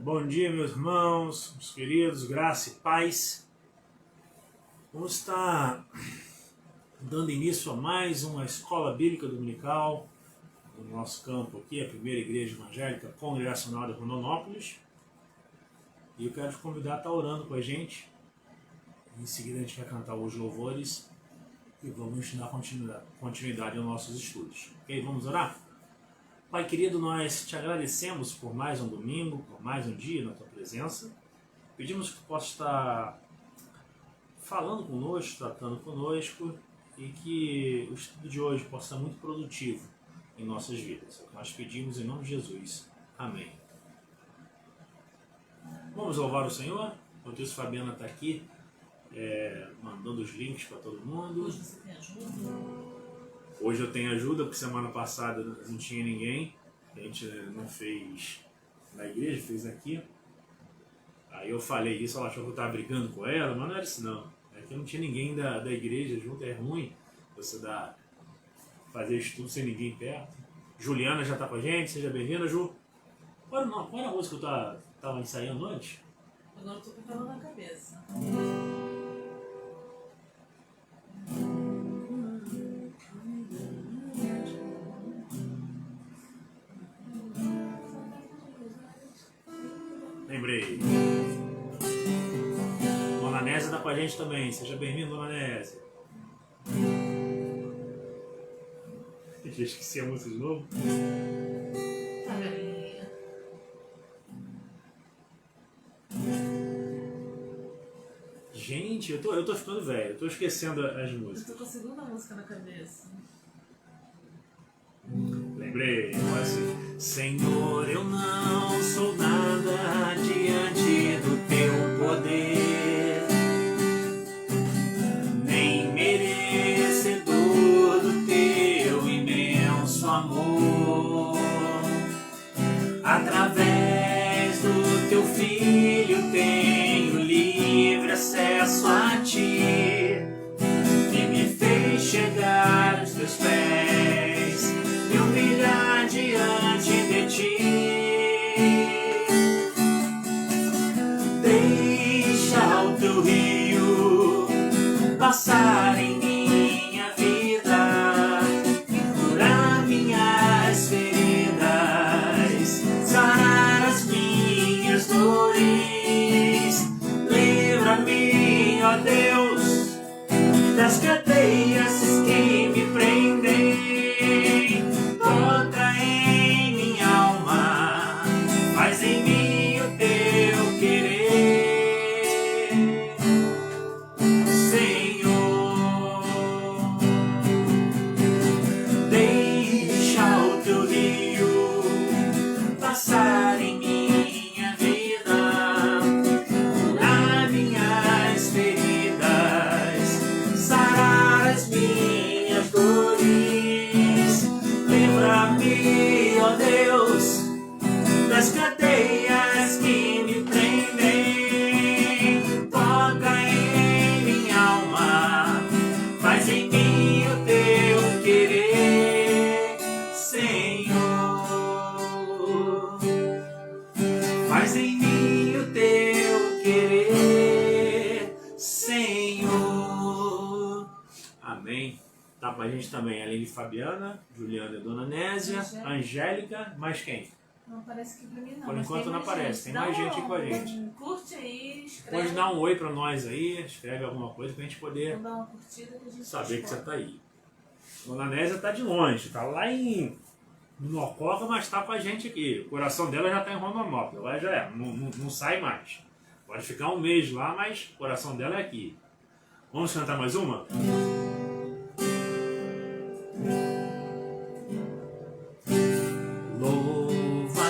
Bom dia, meus irmãos, meus queridos, graça e paz. Vamos estar dando início a mais uma escola bíblica dominical no nosso campo aqui, a Primeira Igreja Evangélica Congregacional de Rondonópolis. E eu quero te convidar a estar orando com a gente. Em seguida a gente vai cantar os louvores e vamos dar continuidade aos nossos estudos. Ok? Vamos orar? Pai querido, nós te agradecemos por mais um domingo, por mais um dia na tua presença. Pedimos que tu possa estar falando conosco, tratando conosco e que o estudo de hoje possa ser muito produtivo em nossas vidas. É o que nós pedimos em nome de Jesus. Amém. Vamos louvar o Senhor? Enquanto isso, Fabiana está aqui mandando os links para todo mundo. Hoje você tem ajuda? Hoje eu tenho ajuda, porque semana passada não tinha ninguém. A gente não fez na igreja, fez aqui. Aí eu falei isso, ela achou que eu estava brigando com ela, mas não era isso não. É que não tinha ninguém da igreja junto, é ruim você fazer estudo sem ninguém perto. Juliana já está com a gente, seja bem-vinda, Ju. Qual era a música que eu estava ensaiando antes? Agora eu estou com ela na cabeça. Lembrei. Dona Nésia está com a gente também. Seja bem-vindo, Dona Nésia. Já esqueci a música de novo. Tá, galinha. Gente, eu tô ficando velho. Eu tô esquecendo as Eu músicas. tô com a segunda música na cabeça. Lembrei. Assim. Senhor, eu não sou nada diante do teu poder, nem merecedor do teu imenso amor. Através do teu filho tenho livre acesso a ti, que me fez chegar aos teus pés, me humilhar diante de ti. Deixa o teu rio passar em minha vida, curar minhas feridas, sarar as minhas dores. Livra-me, ó Deus, das cadeias que me prendem. Toca em minha alma, faz em mim o teu querer, Senhor. Deixa o teu rio passar em minha vida, curar minhas feridas, sarar as minhas dores. Livra-me, ó Deus, das cadeias que me prendem. Toca em minha alma, faz em mim o teu querer, Senhor. Faz em mim o teu querer, Senhor. Amém. Tá com a gente também, além de Fabiana, Juliana e Dona Nésia, Angélica, mais quem? Não aparece aqui pra mim não. Por mas enquanto tem não mais aparece, tem mais gente com a gente. Curte aí, escreve. Depois dá um oi pra nós aí, escreve alguma coisa pra gente poder Vamos dar uma curtida que a gente saber que você escolhe. tá aí. Dona Nésia tá de longe, tá lá em Nococa, mas tá com a gente aqui. O coração dela já tá em Rondonópolis, agora já é, não sai mais. Pode ficar um mês lá, mas o coração dela é aqui. Vamos cantar mais uma?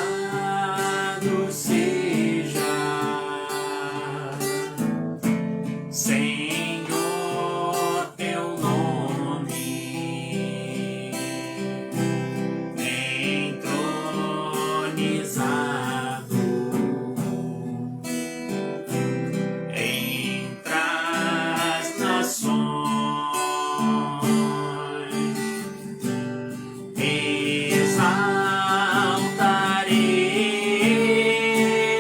Louvado seja Senhor teu nome, entronizado entre as nações. Exaltarei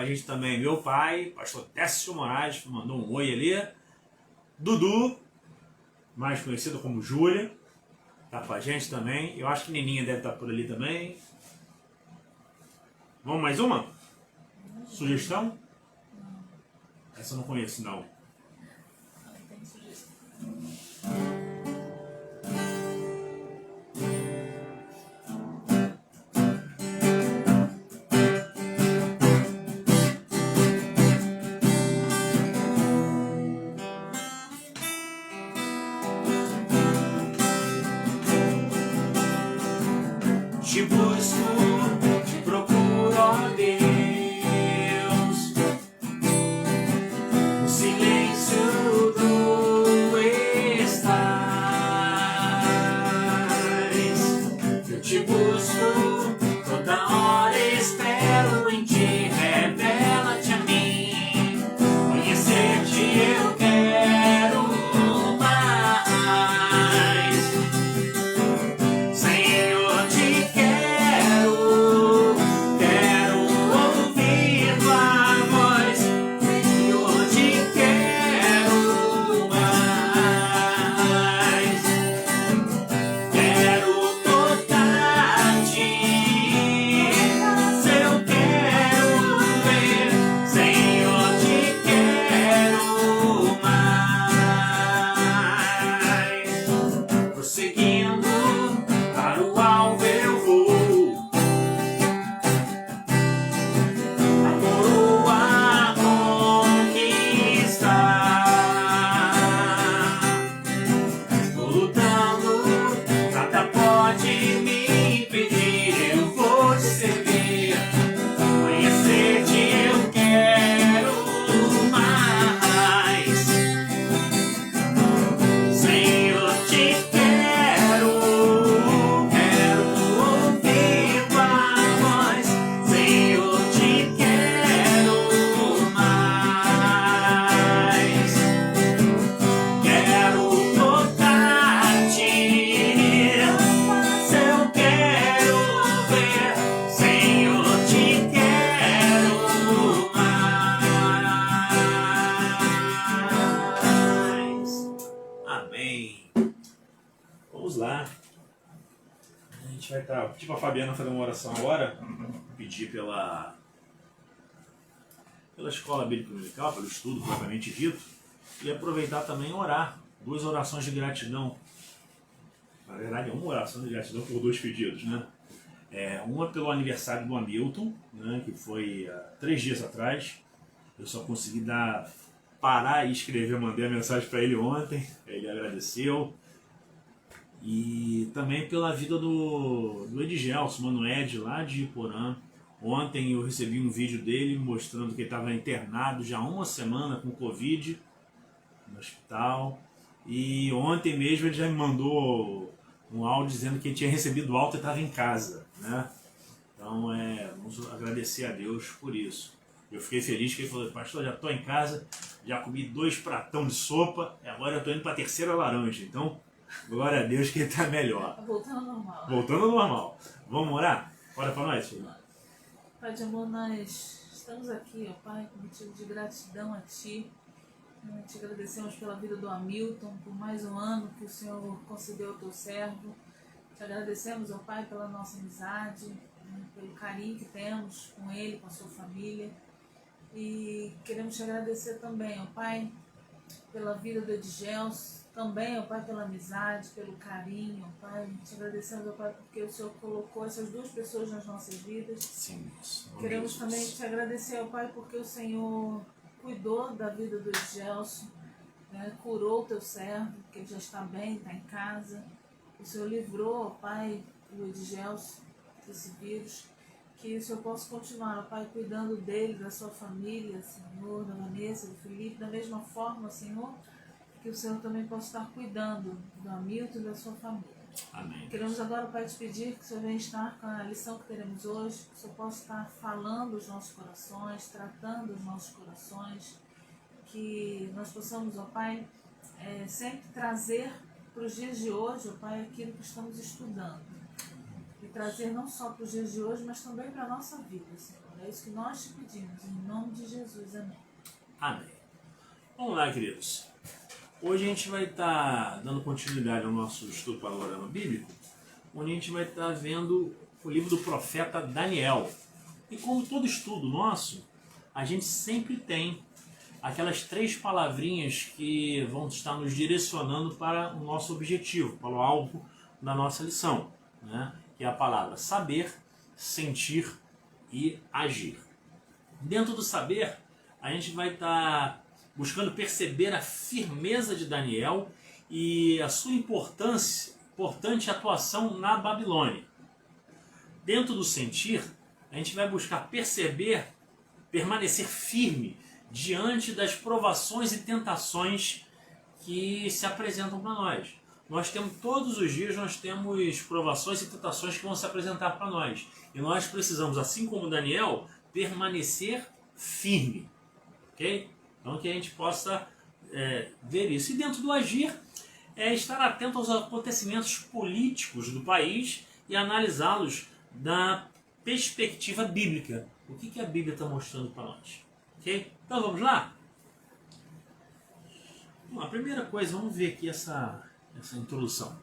a gente também meu pai, pastor Técio Moraes, mandou um oi ali. Dudu, mais conhecido como Júlia, tá com a gente também. Eu acho que Neninha deve estar por ali também. Vamos mais uma? Sugestão? Essa eu não conheço, não. Não tem sugestão. Te busco, te procuro, ó Deus, no silêncio tu estás. Eu te busco, toda hora espero em ti, revela-te a mim. Conhecer-te eu quero mais. Senhor, te quero ouvir tua voz. Senhor, te quero mais. Quero tocar-te, se eu quero ver. Senhor, te quero mais. Prosseguindo para o alvo eu vou, a coroa conquistar. Estou lutando, nada pode me impedir. Eu vou te servir, conhecer-te eu quero mais. Senhor, te quero ouvir tua voz. Senhor, te quero mais. Quero tocar-te, se eu quero ver. Senhor, te quero mais. Amém. Vamos lá. A gente vai estar. Pedir para a Fabiana fazer uma oração agora. Pedir pela escola bíblica dominical, pelo estudo propriamente dito. E aproveitar também e orar. 2 orações de gratidão. Na verdade, é uma oração de gratidão por 2 pedidos, né? Uma pelo aniversário do Hamilton, né, que foi há 3 dias atrás. Eu só consegui parar e escrever, mandei a mensagem para ele ontem. Ele agradeceu. E também pela vida do Edgelson, mano Ed, lá de Iporã. Ontem eu recebi um vídeo dele mostrando que ele estava internado já há 1 semana com Covid no hospital. E ontem mesmo ele já me mandou um áudio dizendo que ele tinha recebido alta e estava em casa, né? Então vamos agradecer a Deus por isso. Eu fiquei feliz que ele falou: pastor, já estou em casa, já comi 2 pratão de sopa e agora eu estou indo para a 3ª laranja. Então, glória a Deus que ele está melhor. Tá voltando ao normal. Voltando ao normal. Vamos orar? Ora para nós, filho. Pai de amor, nós estamos aqui, ó Pai, com motivo de gratidão a Ti. Te agradecemos pela vida do Hamilton, por mais um ano que o Senhor concedeu ao Teu servo. Te agradecemos, ó Pai, pela nossa amizade, pelo carinho que temos com ele, com a sua família. E queremos te agradecer também, ó Pai, pela vida do Edgelson, também, ó Pai, pela amizade, pelo carinho, ó Pai. Te agradecemos, ó Pai, porque o Senhor colocou essas 2 pessoas nas nossas vidas. Sim, isso. Queremos também te agradecer, ó Pai, porque o Senhor cuidou da vida do Edgelson, né? Curou o teu servo, que ele já está bem, está em casa. O Senhor livrou, ó Pai, o Edgelson desse vírus. Que o Senhor possa continuar, ó Pai, cuidando dele, da sua família, Senhor, da Vanessa, do Felipe, da mesma forma, Senhor, que o Senhor também possa estar cuidando do Hamilton e da sua família. Amém. Queremos agora, Pai, te pedir que o Senhor venha estar com a lição que teremos hoje, que o Senhor possa estar falando os nossos corações, tratando os nossos corações, que nós possamos, ó Pai, sempre trazer para os dias de hoje, ó Pai, aquilo que estamos estudando. E trazer não só para os dias de hoje, mas também para a nossa vida, Senhor. É isso que nós te pedimos, em nome de Jesus. Amém. Amém. Vamos lá, queridos. Hoje a gente vai estar dando continuidade ao nosso estudo panorama bíblico, onde a gente vai estar vendo o livro do profeta Daniel. E como todo estudo nosso, a gente sempre tem aquelas 3 palavrinhas que vão estar nos direcionando para o nosso objetivo, para o alvo da nossa lição, né? Que é a palavra saber, sentir e agir. Dentro do saber, a gente vai estar buscando perceber a firmeza de Daniel e a sua importante atuação na Babilônia. Dentro do sentir, a gente vai buscar permanecer firme diante das provações e tentações que se apresentam para nós. Nós temos, todos os dias, nós temos provações e tentações que vão se apresentar para nós. E nós precisamos, assim como Daniel, permanecer firme. Ok? Então que a gente possa ver isso. E dentro do agir, estar atento aos acontecimentos políticos do país e analisá-los da perspectiva bíblica. O que a Bíblia está mostrando para nós? Ok? Então vamos lá? Bom, a primeira coisa, vamos ver aqui essa introdução.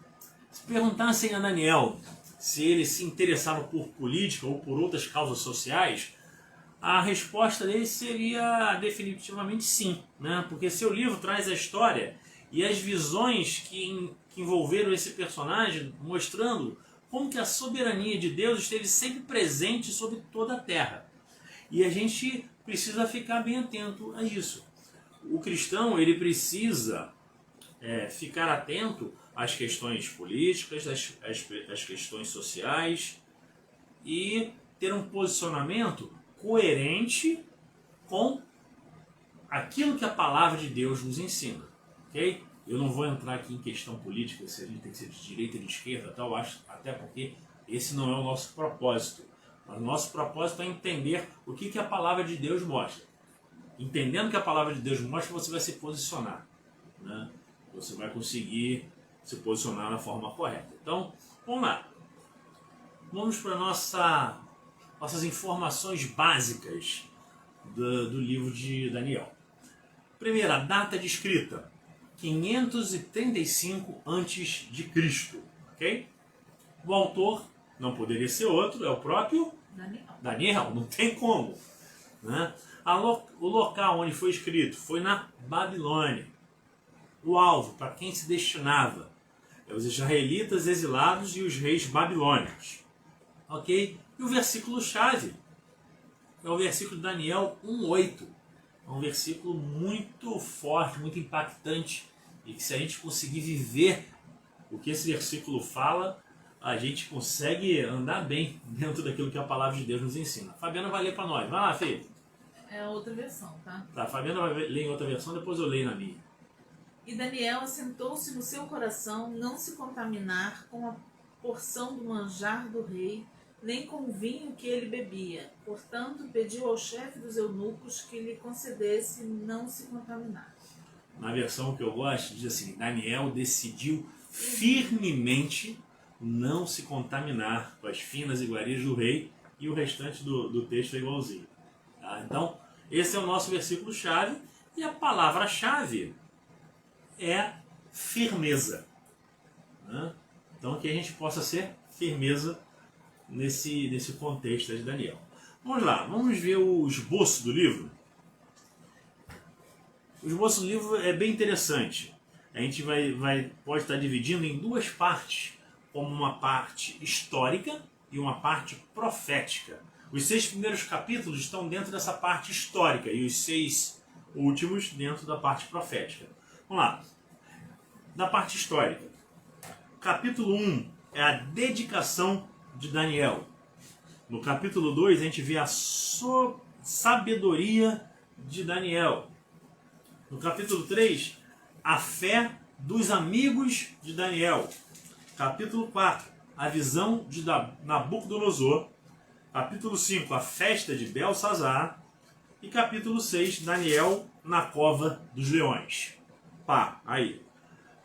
Se perguntassem a Daniel se ele se interessava por política ou por outras causas sociais, a resposta dele seria definitivamente sim, né? Porque seu livro traz a história e as visões que envolveram esse personagem, mostrando como que a soberania de Deus esteve sempre presente sobre toda a terra. E a gente precisa ficar bem atento a isso. O cristão, ele precisa ficar atento às questões políticas, às questões sociais e ter um posicionamento coerente com aquilo que a palavra de Deus nos ensina. Ok? Eu não vou entrar aqui em questão política, se a gente tem que ser de direita ou de esquerda, tal, até porque esse não é o nosso propósito. O nosso propósito é entender o que a palavra de Deus mostra. Entendendo o que a palavra de Deus mostra, você vai se posicionar, né? Você vai conseguir se posicionar da forma correta. Então, vamos lá. Vamos para nossas informações básicas do livro de Daniel. Primeira, data de escrita: 535 a.C., ok? O autor não poderia ser outro, é o próprio Daniel, não tem como, né? O local onde foi escrito foi na Babilônia. O alvo, para quem se destinava, os israelitas exilados e os reis babilônicos, ok? E o versículo-chave é o versículo de Daniel 1:8. É um versículo muito forte, muito impactante, e que se a gente conseguir viver o que esse versículo fala, a gente consegue andar bem dentro daquilo que a palavra de Deus nos ensina. A Fabiana vai ler para nós. Vai lá, Fê. É a outra versão, tá? Tá, a Fabiana vai ler em outra versão, depois eu leio na minha. E Daniel assentou-se no seu coração não se contaminar com a porção do manjar do rei, nem com o vinho que ele bebia. Portanto, pediu ao chefe dos eunucos que lhe concedesse não se contaminar. Na versão que eu gosto, diz assim: Daniel decidiu firmemente não se contaminar com as finas iguarias do rei, e o restante do texto é igualzinho. Tá? Então, esse é o nosso versículo-chave, e a palavra-chave é firmeza, né? Então, que a gente possa ser firmeza nesse contexto de Daniel. Vamos lá, vamos ver o esboço do livro. O esboço do livro é bem interessante. A gente pode estar dividindo em 2 partes, como uma parte histórica e uma parte profética. Os 6 primeiros capítulos estão dentro dessa parte histórica e os 6 últimos dentro da parte profética. Vamos lá. Da parte histórica. Capítulo 1 é a dedicação de Daniel. No capítulo 2 a gente vê a sabedoria de Daniel. No capítulo 3, a fé dos amigos de Daniel. Capítulo 4, a visão de Nabucodonosor. Capítulo 5, a festa de Belsazar. E capítulo 6, Daniel na cova dos leões. Pá, aí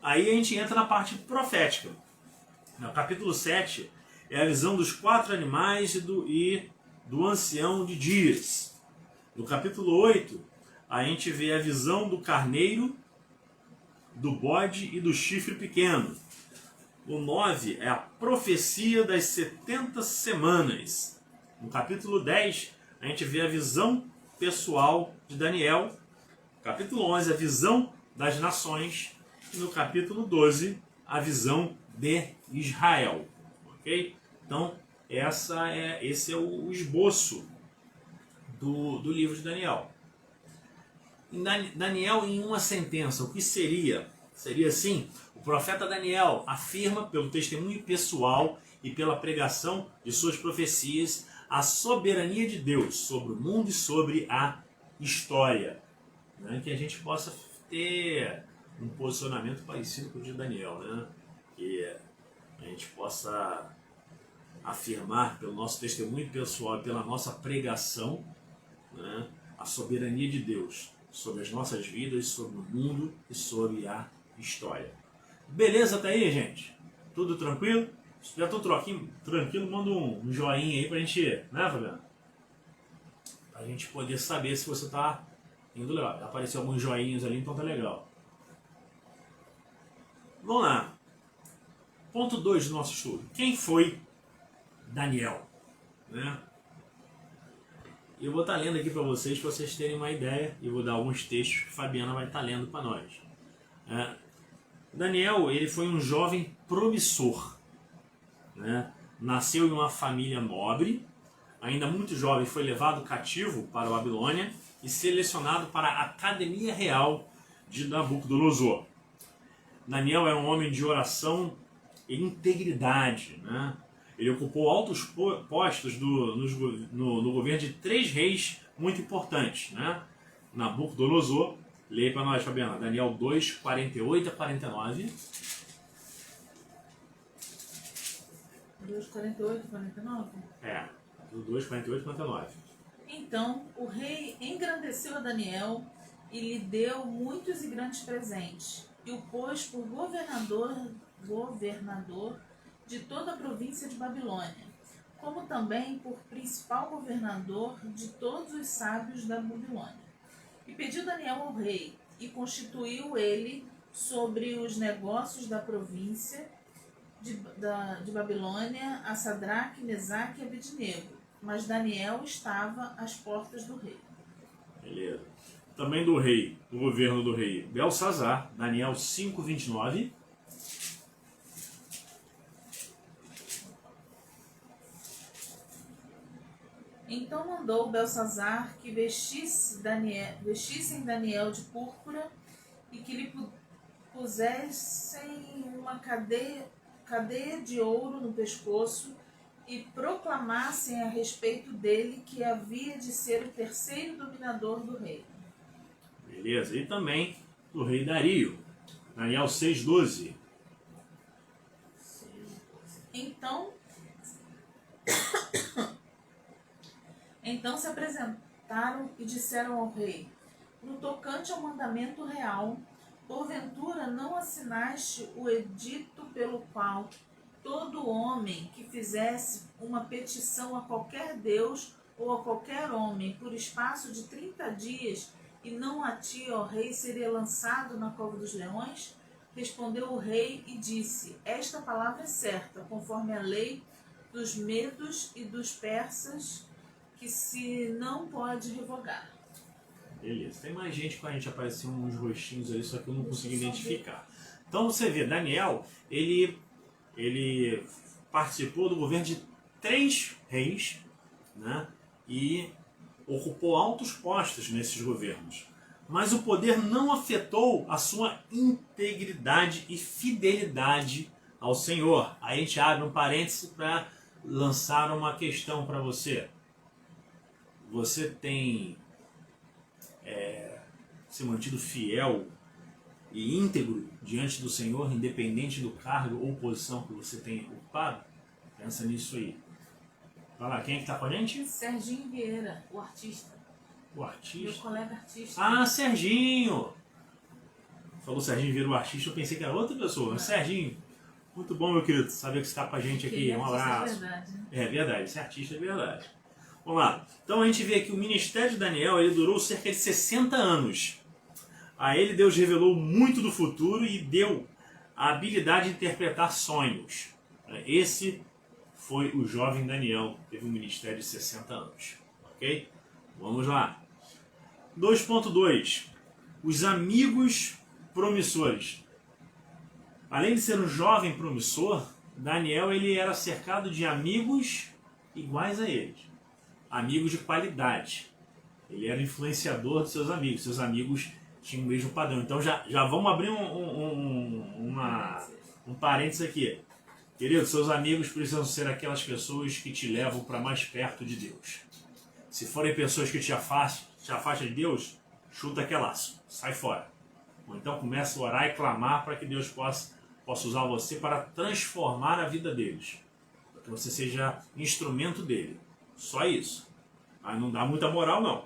a gente entra na parte profética. No capítulo 7 é a visão dos 4 animais e do ancião de dias. No capítulo 8, a gente vê a visão do carneiro, do bode e do chifre pequeno. O 9 é a profecia das 70 semanas. No capítulo 10, a gente vê a visão pessoal de Daniel. Capítulo 11, a visão das nações. E no capítulo 12, a visão de Israel. Ok? Então, esse é o esboço do livro de Daniel. Daniel em uma sentença, o que seria? Seria assim: o profeta Daniel afirma pelo testemunho pessoal e pela pregação de suas profecias a soberania de Deus sobre o mundo e sobre a história. Né? Que a gente possa ter um posicionamento parecido com o de Daniel, né? Que a gente possa afirmar pelo nosso testemunho pessoal e pela nossa pregação, né, a soberania de Deus sobre as nossas vidas, sobre o mundo e sobre a história. Beleza até aí, gente? Tudo tranquilo? Se estiver tudo tranquilo, manda um joinha aí pra gente, né, Fabiano? Pra gente poder saber se você tá indo legal. Apareceu alguns joinhas ali, então tá legal. Vamos lá. Ponto 2 do nosso estudo. Quem foi Daniel? Né? Eu vou estar lendo aqui para vocês terem uma ideia, e vou dar alguns textos que a Fabiana vai estar lendo para nós. Daniel, ele foi um jovem promissor, né? Nasceu em uma família nobre, ainda muito jovem foi levado cativo para a Babilônia e selecionado para a Academia Real de Nabucodonosor. Daniel era um homem de oração e integridade, né? Ele ocupou altos postos no governo de 3 reis muito importantes, né? Nabucodonosor, leia para nós, Fabiana, Daniel 2, 48 a 49. 2, 48 e 49? É, do 2, 48 e 49. Então o rei engrandeceu a Daniel e lhe deu muitos e grandes presentes, e o pôs por governador de toda a província de Babilônia, como também por principal governador de todos os sábios da Babilônia. E pediu Daniel ao rei, e constituiu ele sobre os negócios da província de Babilônia a Sadraque, Mesaque e Abednego. Mas Daniel estava às portas do rei. Beleza. Também do rei, do governo do rei Belsazar, Daniel 5, 29. Então mandou Belsazar que vestissem Daniel de púrpura e que lhe pusessem uma cadeia de ouro no pescoço e proclamassem a respeito dele que havia de ser o terceiro dominador do reino. Beleza, e também do rei Dario, Daniel 6, 12. Então se apresentaram e disseram ao rei: no tocante ao mandamento real, porventura não assinaste o edito pelo qual todo homem que fizesse uma petição a qualquer Deus ou a qualquer homem por espaço de 30 dias e não a ti, ó rei, seria lançado na cova dos leões? Respondeu o rei e disse: esta palavra é certa, conforme a lei dos medos e dos persas, que se não pode revogar. Beleza, tem mais gente com a gente, apareceu uns rostinhos ali, só que eu não consegui identificar. Então você vê, Daniel, ele participou do governo de 3 reis, né? E ocupou altos postos nesses governos. Mas o poder não afetou a sua integridade e fidelidade ao Senhor. Aí a gente abre um parêntese para lançar uma questão para você. Você tem se mantido fiel e íntegro diante do Senhor, independente do cargo ou posição que você tem ocupado? Pensa nisso aí. Vai lá, quem é que está com a gente? Serginho Vieira, o artista. O artista? Meu colega artista. Ah, Serginho! Falou Serginho Vieira, o artista, eu pensei que era outra pessoa. Mas Serginho, muito bom, meu querido, saber que você está com a gente aqui. Um abraço. É verdade, né? É verdade, esse artista é verdade. Vamos lá. Então a gente vê que o ministério de Daniel ele durou cerca de 60 anos. A ele Deus revelou muito do futuro e deu a habilidade de interpretar sonhos. Esse foi o jovem Daniel, que teve um ministério de 60 anos. Ok? Vamos lá. 2.2. Os amigos promissores. Além de ser um jovem promissor, Daniel ele era cercado de amigos iguais a ele. Amigos de qualidade. Ele era influenciador dos seus amigos. Seus amigos tinham o mesmo padrão. Então já vamos abrir um parênteses aqui. Querido, seus amigos precisam ser aquelas pessoas que te levam para mais perto de Deus. Se forem pessoas que te afastam de Deus, chuta aquele laço, sai fora. Ou então começa a orar e clamar para que Deus possa usar você para transformar a vida deles. Para que você seja instrumento dele. Só isso. Mas não dá muita moral não.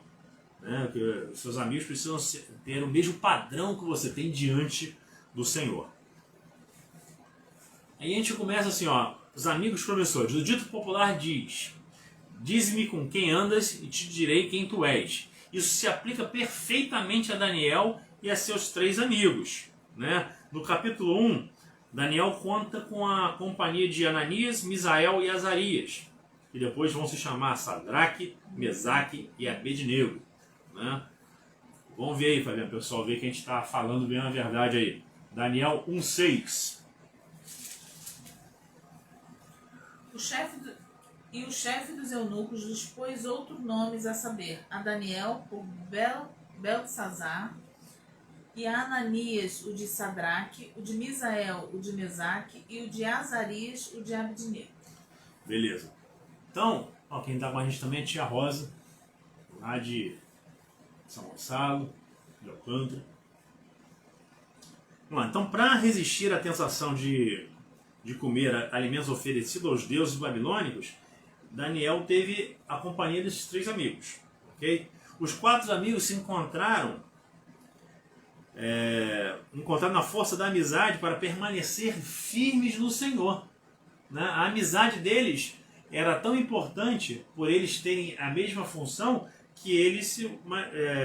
Porque seus amigos precisam ter o mesmo padrão que você tem diante do Senhor. Aí a gente começa assim, ó, os amigos promissores. O dito popular diz: dize-me com quem andas e te direi quem tu és. Isso se aplica perfeitamente a Daniel e a seus 3 amigos. Né? No capítulo 1, Daniel conta com a companhia de Ananias, Misael e Azarias, que depois vão se chamar Sadraque, Mesaque e Abednego. Né? Vamos ver aí, Fabiano, pessoal, ver que a gente está falando bem a verdade aí. Daniel 1,6. O chefe dos eunucos lhes pôs outros nomes, a saber, a Daniel por Beltesazar, e a Ananias o de Sadraque, o de Misael o de Mesaque e o de Azarias o de Abednego. Beleza. Então, ó, quem está com a gente também é a tia Rosa, lá de São Gonçalo, de Alcântara. Vamos lá. Então, para resistir à tentação de comer alimentos oferecidos aos deuses babilônicos, Daniel teve a companhia desses 3 amigos. Okay? Os 4 amigos se encontraram na força da amizade para permanecer firmes no Senhor. Né? A amizade deles era tão importante por eles terem a mesma função que eles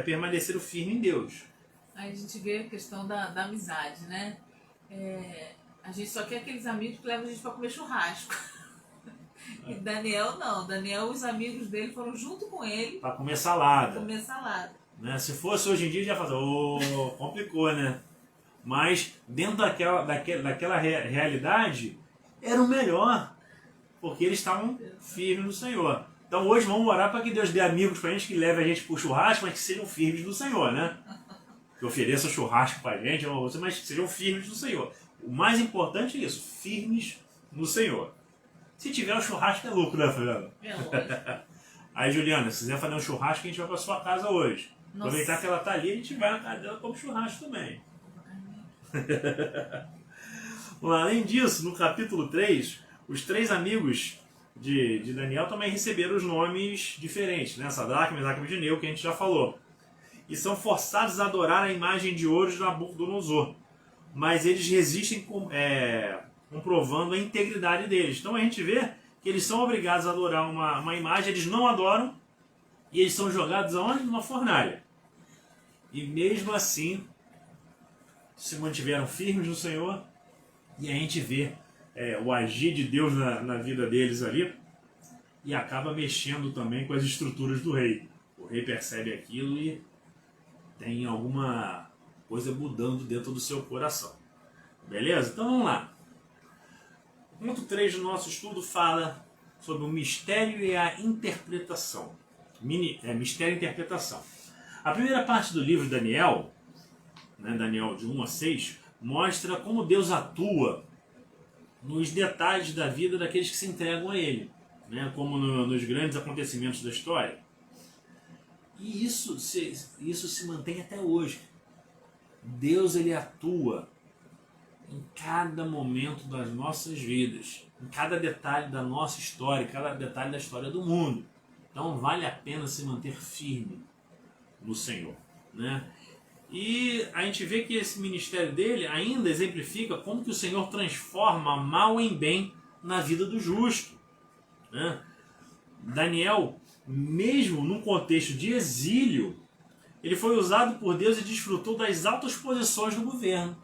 permaneceram firmes em Deus. Aí a gente vê a questão da amizade, né? A gente só quer aqueles amigos que levam a gente para comer churrasco. E Daniel não. Daniel, os amigos dele foram junto com ele para comer salada. Né? Se fosse hoje em dia, já fazer, complicou, né? Mas dentro daquela realidade, era o melhor, porque eles estavam firmes no Senhor. Então hoje vamos orar para que Deus dê amigos para a gente que leve a gente para o churrasco, mas que sejam firmes no Senhor, né? Que ofereçam churrasco para a gente, mas que sejam firmes no Senhor. O mais importante é isso, firmes no Senhor. Se tiver um churrasco é lucro, né, Fernando? É lógico. Aí, Juliana, se quiser fazer um churrasco, a gente vai para sua casa hoje. Nossa. Aproveitar que ela está ali, a gente vai na casa dela e come churrasco também. Além disso, no capítulo 3, os 3 amigos de Daniel também receberam os nomes diferentes, né? Sadraque, Mesaque e Abednego, que a gente já falou. E são forçados a adorar a imagem de ouro de Nabucodonosor. Mas eles resistem comprovando a integridade deles. Então a gente vê que eles são obrigados a adorar uma imagem, eles não adoram, e eles são jogados aonde? Numa fornalha. E mesmo assim, se mantiveram firmes no Senhor, e a gente vê o agir de Deus na vida deles ali, e acaba mexendo também com as estruturas do rei. O rei percebe aquilo e tem alguma coisa mudando dentro do seu coração. Beleza? Então vamos lá. O ponto 3 do nosso estudo fala sobre o mistério e a interpretação. Mistério e interpretação. A primeira parte do livro de Daniel, né, Daniel de 1 a 6, mostra como Deus atua nos detalhes da vida daqueles que se entregam a Ele, né, como nos grandes acontecimentos da história. E isso se mantém até hoje. Deus ele atua em cada momento das nossas vidas, em cada detalhe da nossa história, em cada detalhe da história do mundo. Então vale a pena se manter firme no Senhor, né? E a gente vê que esse ministério dele ainda exemplifica como que o Senhor transforma mal em bem na vida do justo, né? Daniel mesmo num contexto de exílio, ele foi usado por Deus e desfrutou das altas posições do governo.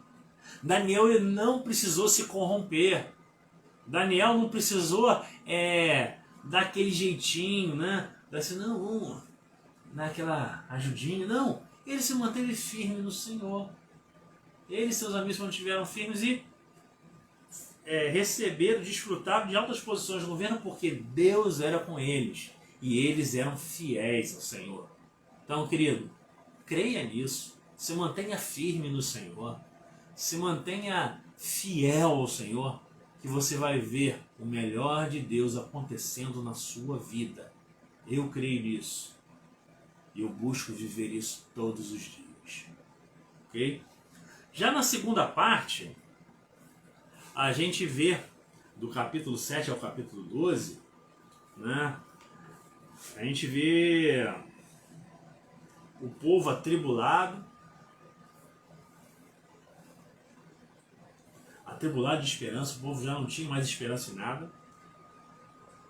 Daniel ele não precisou se corromper. Daniel não precisou dar aquele jeitinho, né? Assim, não, vamos dar aquela ajudinha. Não, ele se manteve firme no Senhor. Ele e seus amigos se mantiveram firmes e receberam, desfrutaram de altas posições do governo porque Deus era com eles e eles eram fiéis ao Senhor. Então, querido, creia nisso, se mantenha firme no Senhor, se mantenha fiel ao Senhor, que você vai ver o melhor de Deus acontecendo na sua vida. Eu creio nisso e eu busco viver isso todos os dias. Ok? Já na segunda parte, a gente vê do capítulo 7 ao capítulo 12, né? A gente vê o povo atribulado de esperança. O povo já não tinha mais esperança em nada,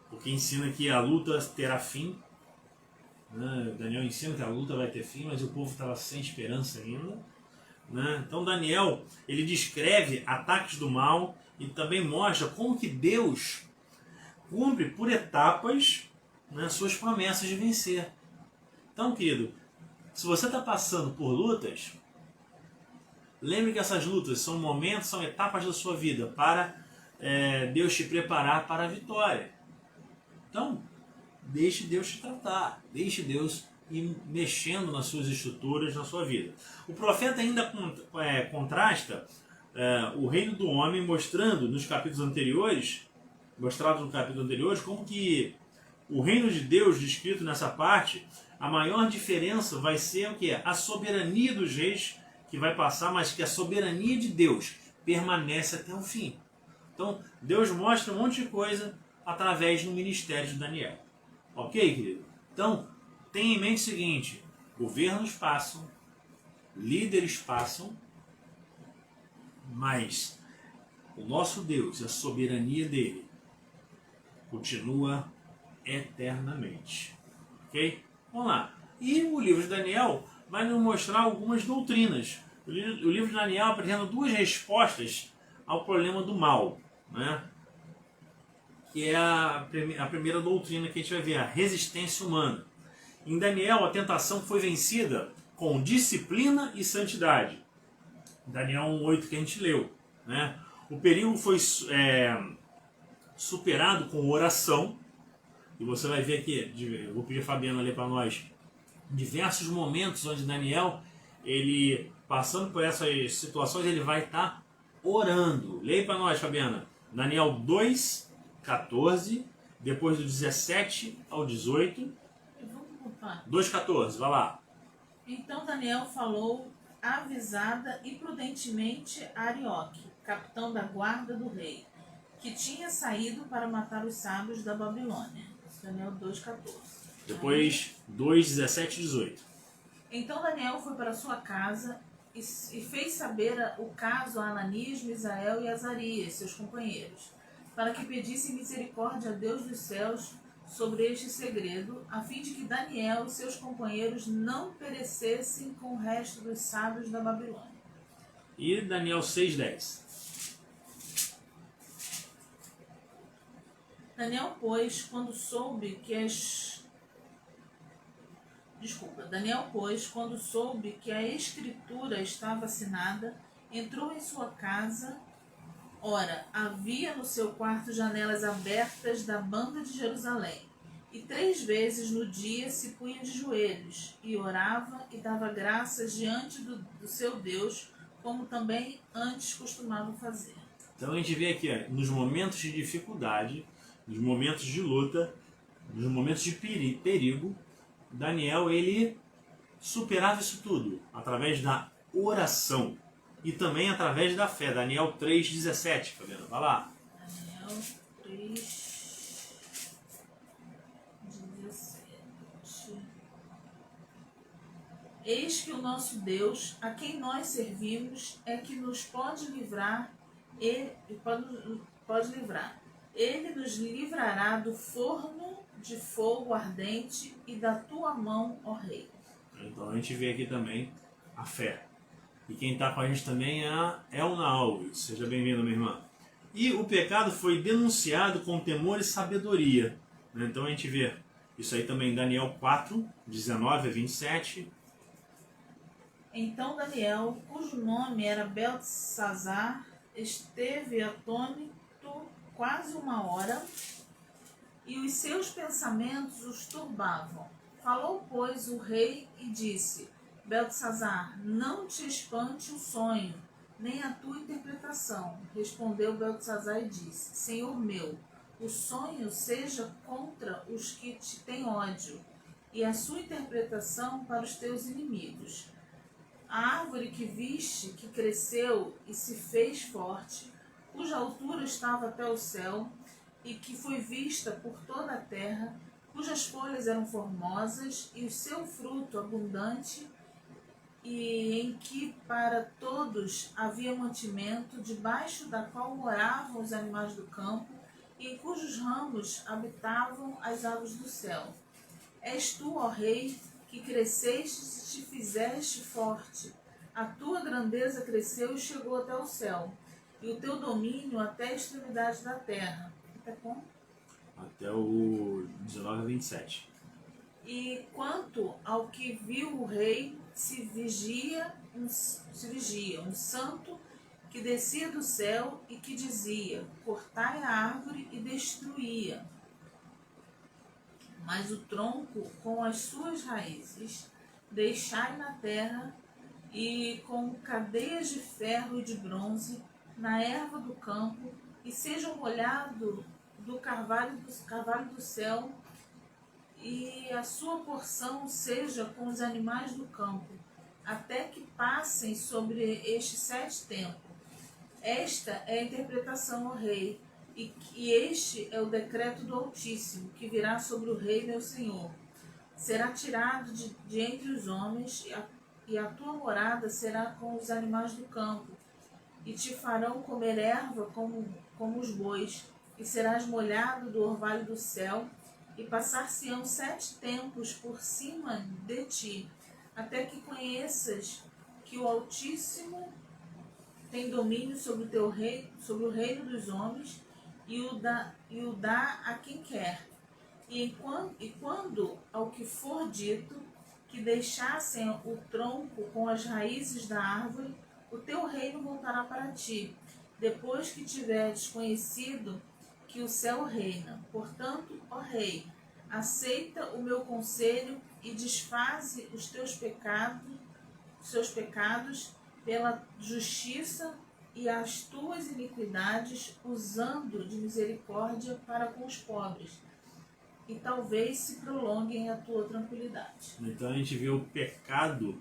porque ensina que a luta terá fim, né? Daniel ensina que a luta vai ter fim, mas o povo estava sem esperança ainda, né? Então Daniel ele descreve ataques do mal e também mostra como que Deus cumpre por etapas, né, suas promessas de vencer. Então, querido, se você está passando por lutas, lembre que essas lutas são momentos, são etapas da sua vida para Deus te preparar para a vitória. Então, deixe Deus te tratar, deixe Deus ir mexendo nas suas estruturas, na sua vida. O profeta ainda contrasta o reino do homem, mostrando no capítulo anterior, como que o reino de Deus, descrito nessa parte, a maior diferença vai ser o quê? A soberania dos reis que vai passar, mas que a soberania de Deus permanece até o fim. Então, Deus mostra um monte de coisa através do ministério de Daniel. Ok, querido? Então, tenha em mente o seguinte: governos passam, líderes passam, mas o nosso Deus, a soberania dele, continua eternamente. Ok? Vamos lá. E o livro de Daniel vai nos mostrar algumas doutrinas. O livro de Daniel apresenta duas respostas ao problema do mal, né? Que é a primeira doutrina que a gente vai ver, a resistência humana. Em Daniel, a tentação foi vencida com disciplina e santidade. Daniel 1:8 que a gente leu, né? O perigo foi superado com oração. E você vai ver aqui, eu vou pedir a Fabiana ler para nós, diversos momentos onde Daniel, ele passando por essas situações, ele vai estar orando. Leia para nós, Fabiana. Daniel 2:14, depois do 17 ao 18. 2:14, vai lá. Então Daniel falou avisada e prudentemente a Arioque, capitão da guarda do rei, que tinha saído para matar os sábios da Babilônia. Daniel 2:14. Depois 2:17 e 18. Então Daniel foi para sua casa e fez saber o caso a Ananias, Misael e Azarias, seus companheiros, para que pedissem misericórdia a Deus dos céus sobre este segredo, a fim de que Daniel e seus companheiros não perecessem com o resto dos sábios da Babilônia. E Daniel 6:10. Daniel, pois, quando soube que a escritura estava assinada, entrou em sua casa. Ora, havia no seu quarto janelas abertas da banda de Jerusalém, e 3 vezes no dia se punha de joelhos, e orava e dava graças diante do seu Deus, como também antes costumava fazer. Então a gente vê aqui, nos momentos de dificuldade, nos momentos de luta, nos momentos de perigo, Daniel ele superava isso tudo através da oração e também através da fé. Daniel 3:17, Fabiana, vai lá. Daniel 3:17. Eis que o nosso Deus, a quem nós servimos, é que nos pode livrar pode livrar. Ele nos livrará do forno de fogo ardente e da tua mão, ó rei. Então a gente vê aqui também a fé. E quem está com a gente também é a Elna Alves. Seja bem-vinda, minha irmã. E o pecado foi denunciado com temor e sabedoria. Então a gente vê isso aí também em Daniel 4, 19 a 27. Então Daniel, cujo nome era Beltesazar, esteve atônito quase 1 hora, e os seus pensamentos os turbavam. Falou, pois, o rei e disse: Beltesazar, não te espante o sonho, nem a tua interpretação. Respondeu Beltesazar e disse: Senhor meu, o sonho seja contra os que te têm ódio, e a sua interpretação para os teus inimigos. A árvore que viste, que cresceu e se fez forte, cuja altura estava até o céu, e que foi vista por toda a terra, cujas folhas eram formosas, e o seu fruto abundante, e em que para todos havia mantimento, debaixo da qual moravam os animais do campo, e em cujos ramos habitavam as aves do céu. És tu, ó rei, que cresceste e te fizeste forte. A tua grandeza cresceu e chegou até o céu, e o teu domínio até a extremidade da terra. Até como? Até o 19 a 27. E quanto ao que viu o rei, se vigia um santo que descia do céu e que dizia: cortai a árvore e destruía. Mas o tronco com as suas raízes deixai na terra, e com cadeias de ferro e de bronze na erva do campo, e seja molhado do carvalho do céu, e a sua porção seja com os animais do campo, até que passem sobre estes 7 tempos. Esta é a interpretação, ó rei, e este é o decreto do Altíssimo, que virá sobre o rei meu senhor. Será tirado de entre os homens, e a tua morada será com os animais do campo, e te farão comer erva como os bois, e serás molhado do orvalho do céu, e passar-se-ão 7 tempos por cima de ti, até que conheças que o Altíssimo tem domínio sobre o teu rei, sobre o reino dos homens, e o dá a quem quer. E quando ao que for dito, que deixassem o tronco com as raízes da árvore, o teu reino voltará para ti, depois que tiveres conhecido que o céu reina. Portanto, ó rei, aceita o meu conselho e desfaze os seus pecados pela justiça e as tuas iniquidades, usando de misericórdia para com os pobres, e talvez se prolonguem a tua tranquilidade. Então a gente vê o pecado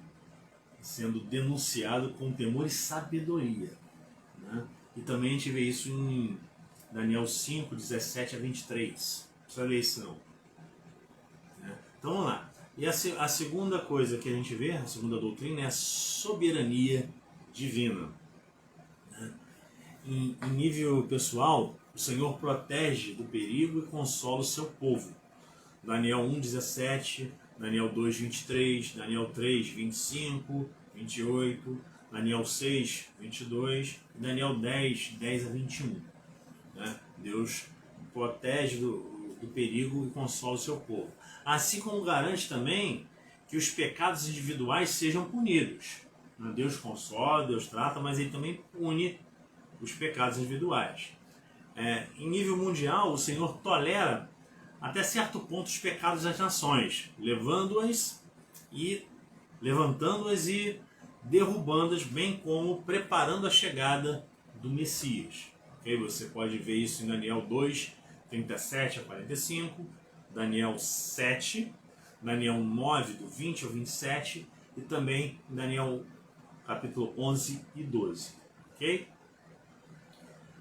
sendo denunciado com temor e sabedoria, né? E também a gente vê isso em Daniel 5, 17 a 23. Precisa ler isso não. Então vamos lá. E a segunda coisa que a gente vê, a segunda doutrina, é a soberania divina. Em nível pessoal, o Senhor protege do perigo e consola o seu povo. Daniel 1,17, Daniel 2, 23, Daniel 3, 25, 28, Daniel 6, 22 e Daniel 10, 10 a 21. Deus protege do perigo e consola o seu povo. Assim como garante também que os pecados individuais sejam punidos. Deus consola, Deus trata, mas Ele também pune os pecados individuais. Em nível mundial, o Senhor tolera até certo ponto os pecados das nações, levantando-as e derrubando-as, bem como preparando a chegada do Messias. Okay? Você pode ver isso em Daniel 2, 37 a 45, Daniel 7, Daniel 9, do 20 ao 27 e também em Daniel capítulo 11 e 12. Ok?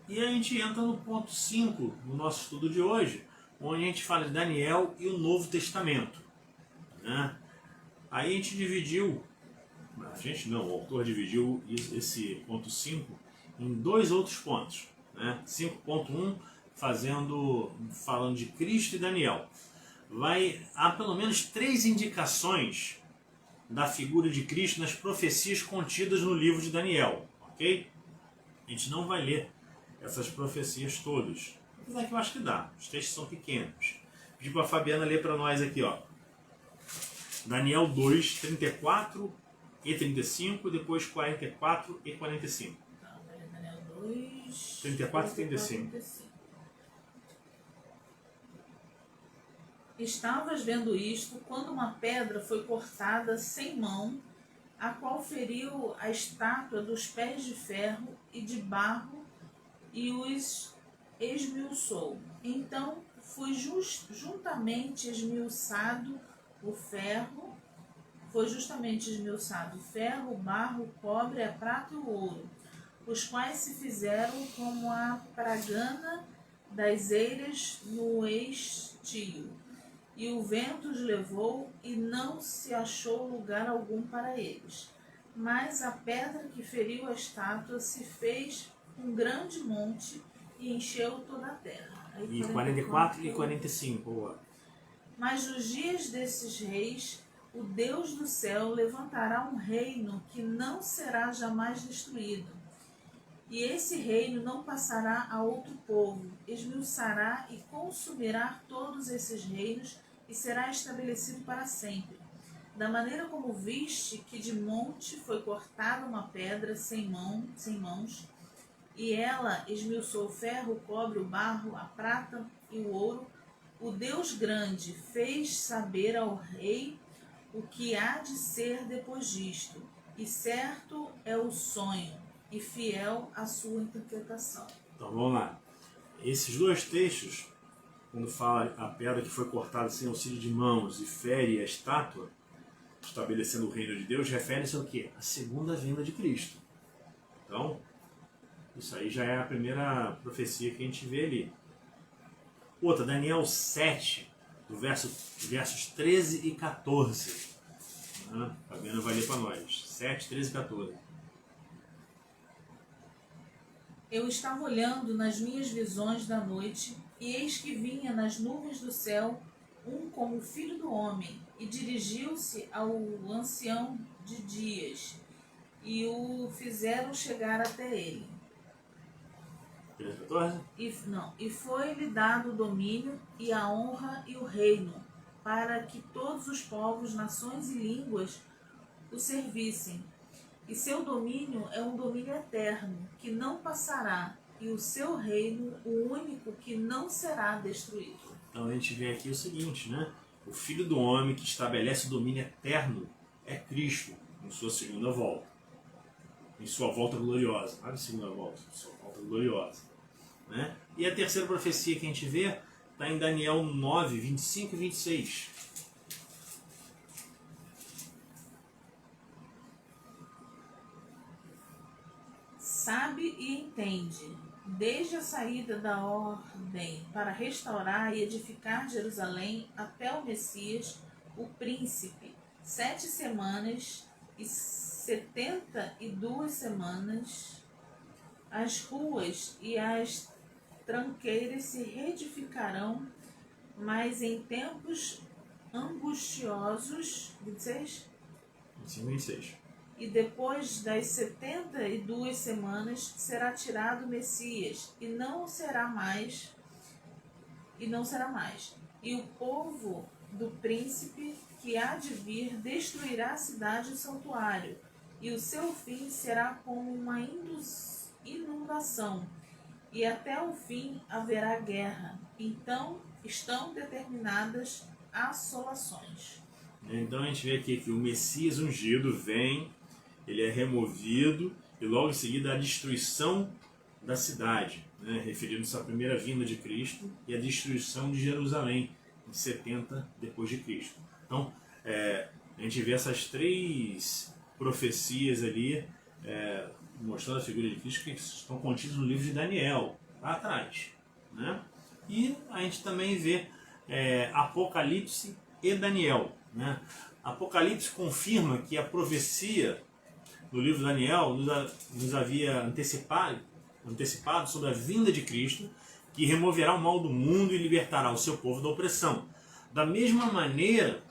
E a gente entra no ponto 5 do nosso estudo de hoje, onde a gente fala de Daniel e o Novo Testamento. Aí a gente dividiu, o autor dividiu esse ponto 5 em 2 outros pontos. 5.1 falando de Cristo e Daniel. Há pelo menos 3 indicações da figura de Cristo nas profecias contidas no livro de Daniel, ok? A gente não vai ler essas profecias todas, apesar que eu acho que dá, os textos são pequenos. Pedi para a Fabiana ler para nós aqui, ó. Daniel 2, 34 e 35, depois 44 e 45. Daniel 2, 34 e 35. Estavas vendo isto, quando uma pedra foi cortada sem mão, a qual feriu a estátua dos pés de ferro e de barro e os esmiuçou. Então foi justamente esmiuçado o ferro, o barro, o cobre, a prata e o ouro, os quais se fizeram como a pragana das eiras no estio. E o vento os levou, e não se achou lugar algum para eles. Mas a pedra que feriu a estátua se fez um grande monte e encheu toda a terra. Aí, E 44 e 45. Boa. Mas nos dias desses reis, o Deus do céu levantará um reino que não será jamais destruído. E esse reino não passará a outro povo, esmiuçará e consumirá todos esses reinos e será estabelecido para sempre. Da maneira como viste que de monte foi cortada uma pedra sem mãos, e ela esmiuçou o ferro, o cobre, o barro, a prata e o ouro, o Deus grande fez saber ao rei o que há de ser depois disto, e certo é o sonho, e fiel a sua interpretação. Então vamos lá. Esses 2 textos, quando fala a pedra que foi cortada sem auxílio de mãos e fere a estátua, estabelecendo o reino de Deus, refere-se ao quê? A segunda vinda de Cristo. Então, isso aí já é a primeira profecia que a gente vê ali. Outra, Daniel 7, versos 13 e 14. A Fabiana vai ler para nós. 7, 13 e 14. Eu estava olhando nas minhas visões da noite, e eis que vinha nas nuvens do céu um como o filho do homem, e dirigiu-se ao ancião de dias, e o fizeram chegar até ele. 13 e 14? E foi-lhe dado o domínio, e a honra e o reino, para que todos os povos, nações e línguas o servissem. E seu domínio é um domínio eterno, que não passará, e o seu reino, o único que não será destruído. Então a gente vê aqui o seguinte, né? O Filho do Homem que estabelece o domínio eterno é Cristo, em sua segunda volta. Em sua volta gloriosa. Não é segunda volta, em sua volta gloriosa. Né? E a terceira profecia que a gente vê está em Daniel 9, 25 e 26. Sabe e entende, desde a saída da ordem para restaurar e edificar Jerusalém até o Messias, o príncipe, 7 semanas e 72 semanas, as ruas e as tranqueiras se reedificarão, mas em tempos angustiosos, 26? 25 e 26. E depois das 72 semanas será tirado o Messias, e não será mais. E o povo do príncipe que há de vir destruirá a cidade e o santuário, e o seu fim será como uma inundação, e até o fim haverá guerra. Então estão determinadas assolações. Então a gente vê aqui que o Messias ungido vem, ele é removido e logo em seguida a destruição da cidade, né? Referindo-se à primeira vinda de Cristo e a destruição de Jerusalém em 70 depois de Cristo. Então a gente vê essas 3 profecias ali mostrando a figura de Cristo que estão contidas no livro de Daniel, lá atrás, né? E a gente também vê Apocalipse e Daniel, né? Apocalipse confirma que a profecia do livro de Daniel nos havia antecipado sobre a vinda de Cristo, que removerá o mal do mundo e libertará o seu povo da opressão. Da mesma maneira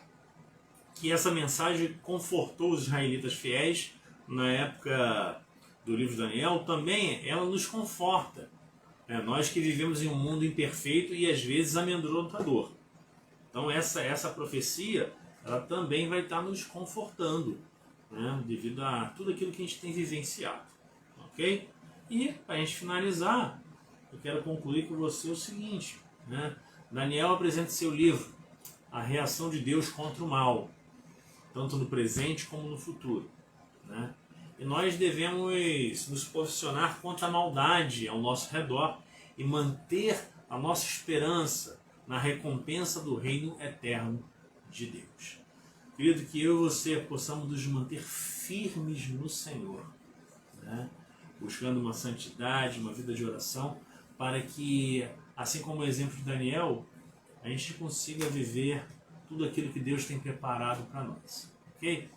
que essa mensagem confortou os israelitas fiéis na época do livro de Daniel, também ela nos conforta. Nós que vivemos em um mundo imperfeito e às vezes amedrontador. Então essa profecia ela também vai estar nos confortando, né, devido a tudo aquilo que a gente tem vivenciado. Ok? E para a gente finalizar, eu quero concluir com você o seguinte, né? Daniel apresenta seu livro, A Reação de Deus contra o Mal, tanto no presente como no futuro, né? E nós devemos nos posicionar contra a maldade ao nosso redor e manter a nossa esperança na recompensa do reino eterno de Deus. Querido, que eu e você possamos nos manter firmes no Senhor, né? Buscando uma santidade, uma vida de oração, para que, assim como o exemplo de Daniel, a gente consiga viver tudo aquilo que Deus tem preparado para nós. Ok?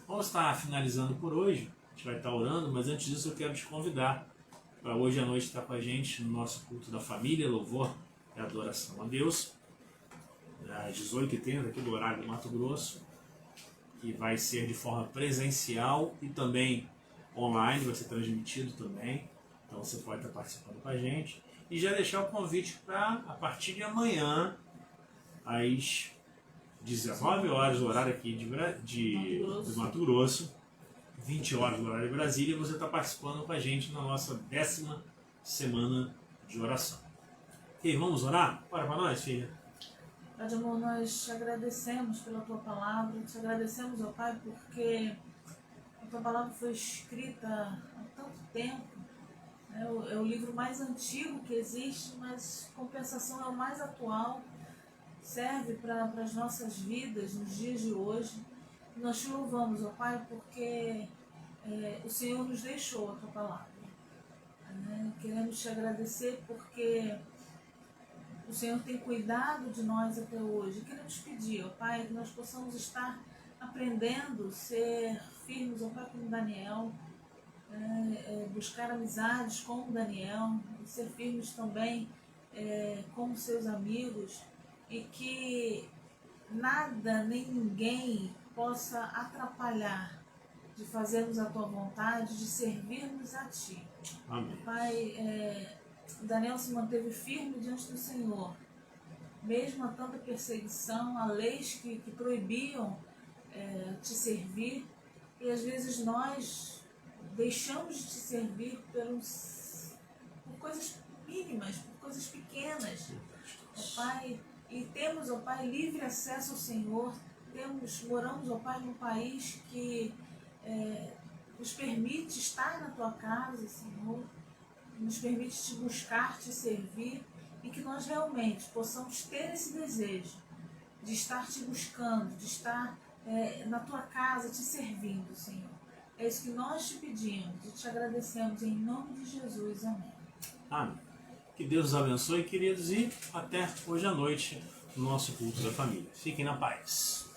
Vamos estar finalizando por hoje. A gente vai estar orando, mas antes disso eu quero te convidar para hoje à noite estar com a gente no nosso culto da família, louvor e adoração a Deus, às 18h30 aqui do horário do Mato Grosso, que vai ser de forma presencial e também online, vai ser transmitido também, então você pode estar participando com a gente. E já deixar o convite para, a partir de amanhã, às 19 horas, o horário aqui de Mato Grosso, 20 horas do horário de Brasília, você está participando com a gente na nossa 10ª semana de oração. E vamos orar? Bora para nós, filha. Pai de amor, nós te agradecemos pela tua palavra, te agradecemos, ó Pai, porque a tua palavra foi escrita há tanto tempo, né? É o livro mais antigo que existe, mas compensação é o mais atual, serve para as nossas vidas nos dias de hoje. Nós te louvamos, ó Pai, porque o Senhor nos deixou a tua palavra, né? Queremos te agradecer porque o Senhor tem cuidado de nós até hoje. Queremos pedir, ó Pai, que nós possamos estar aprendendo, ser firmes, ó Pai, como Daniel, buscar amizades como Daniel, ser firmes também como seus amigos, e que nada nem ninguém possa atrapalhar de fazermos a tua vontade, de servirmos a ti. Amém. Pai, Daniel se manteve firme diante do Senhor, mesmo a tanta perseguição, a leis que proibiam te servir, e às vezes nós deixamos de te servir por coisas mínimas, por coisas pequenas, ó Pai, e temos, ó Pai, livre acesso ao Senhor, moramos, ó Pai, num país que nos permite estar na tua casa, Senhor, nos permite te buscar, te servir, e que nós realmente possamos ter esse desejo de estar te buscando, de estar na tua casa te servindo, Senhor. É isso que nós te pedimos e te agradecemos em nome de Jesus. Amém. Amém. Que Deus os abençoe, queridos, e até hoje à noite no nosso culto da família. Fiquem na paz.